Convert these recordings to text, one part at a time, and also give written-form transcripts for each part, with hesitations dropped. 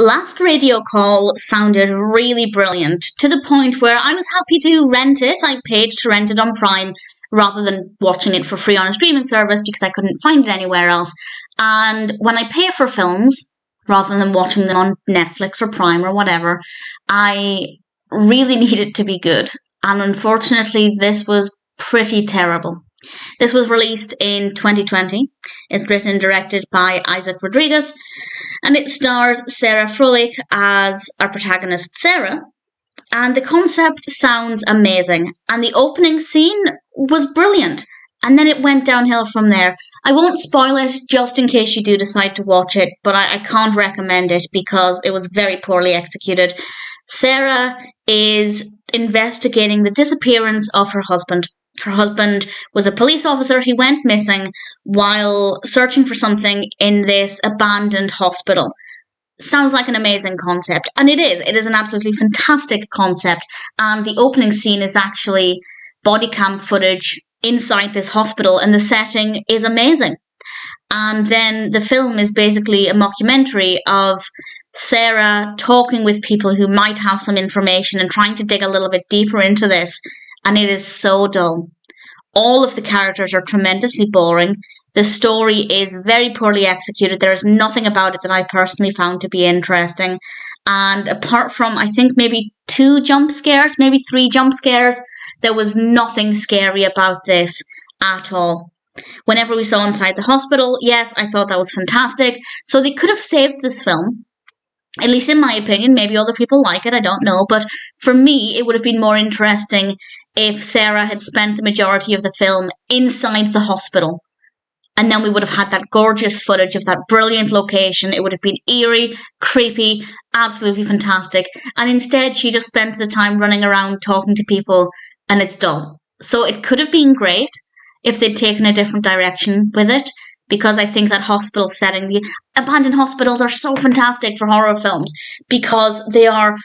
Last radio call sounded really brilliant, to the point where I was happy to rent it. I paid to rent it on Prime rather than watching it for free on a streaming service because I couldn't find it anywhere else. And when I pay for films, rather than watching them on Netflix or Prime or whatever, I really need it to be good. And unfortunately, this was pretty terrible. This was released in 2020. It's written and directed by Isaac Rodriguez, and it stars Sarah Froelich as our protagonist, Sarah. And the concept sounds amazing, and the opening scene was brilliant. And then it went downhill from there. I won't spoil it just in case you do decide to watch it, but I can't recommend it because it was very poorly executed. Sarah is investigating the disappearance of her husband. Her husband was a police officer. He went missing while searching for something in this abandoned hospital. Sounds like an amazing concept, and it is. It is an absolutely fantastic concept, and the opening scene is actually body cam footage inside this hospital, and the setting is amazing. And then the film is basically a mockumentary of Sarah talking with people who might have some information and trying to dig a little bit deeper into this, and it is so dull. All of the characters are tremendously boring. The story is very poorly executed. There is nothing about it that I personally found to be interesting. And apart from, I think, maybe 2 jump scares, maybe 3 jump scares, there was nothing scary about this at all. Whenever we saw inside the hospital, yes, I thought that was fantastic. So they could have saved this film. At least in my opinion, maybe other people like it, I don't know. But for me, it would have been more interesting if Sarah had spent the majority of the film inside the hospital. And then we would have had that gorgeous footage of that brilliant location. It would have been eerie, creepy, absolutely fantastic. And instead, she just spent the time running around talking to people, and it's dull. So it could have been great if they'd taken a different direction with it, because I think that hospital setting, the abandoned hospitals are so fantastic for horror films, because they are,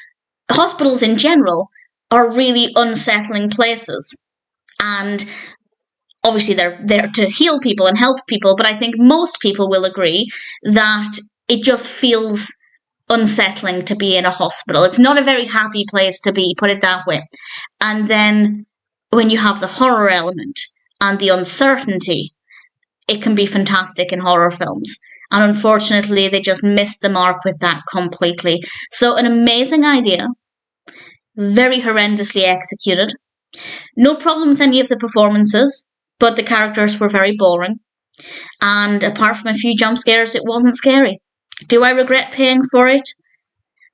hospitals in general are really unsettling places. And obviously they're there to heal people and help people, but I think most people will agree that it just feels unsettling to be in a hospital. It's not a very happy place to be, put it that way. And then when you have the horror element and the uncertainty, it can be fantastic in horror films. And unfortunately, they just missed the mark with that completely. So an amazing idea, very horrendously executed. No problem with any of the performances, but the characters were very boring. And apart from a few jump scares, it wasn't scary. Do I regret paying for it?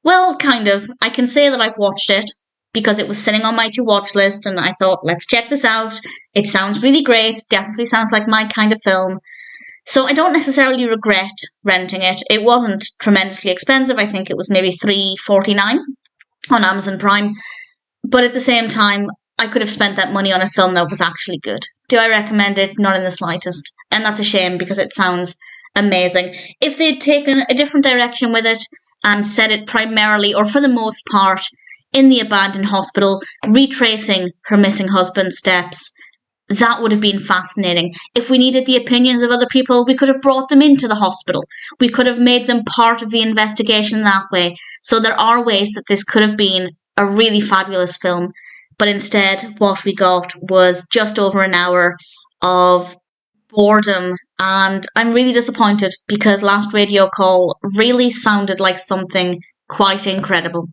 Well, kind of. I can say that I've watched it because it was sitting on my to-watch list, and I thought, let's check this out. It sounds really great. Definitely sounds like my kind of film. So I don't necessarily regret renting it. It wasn't tremendously expensive. I think it was maybe $3.49 on Amazon Prime. But at the same time, I could have spent that money on a film that was actually good. Do I recommend it? Not in the slightest. And that's a shame because it sounds amazing. If they'd taken a different direction with it and set it primarily, or for the most part, in the abandoned hospital, retracing her missing husband's steps, that would have been fascinating. If we needed the opinions of other people, we could have brought them into the hospital. We could have made them part of the investigation that way. So there are ways that this could have been a really fabulous film. But instead, what we got was just over an hour of boredom. And I'm really disappointed because Last Radio Call really sounded like something quite incredible.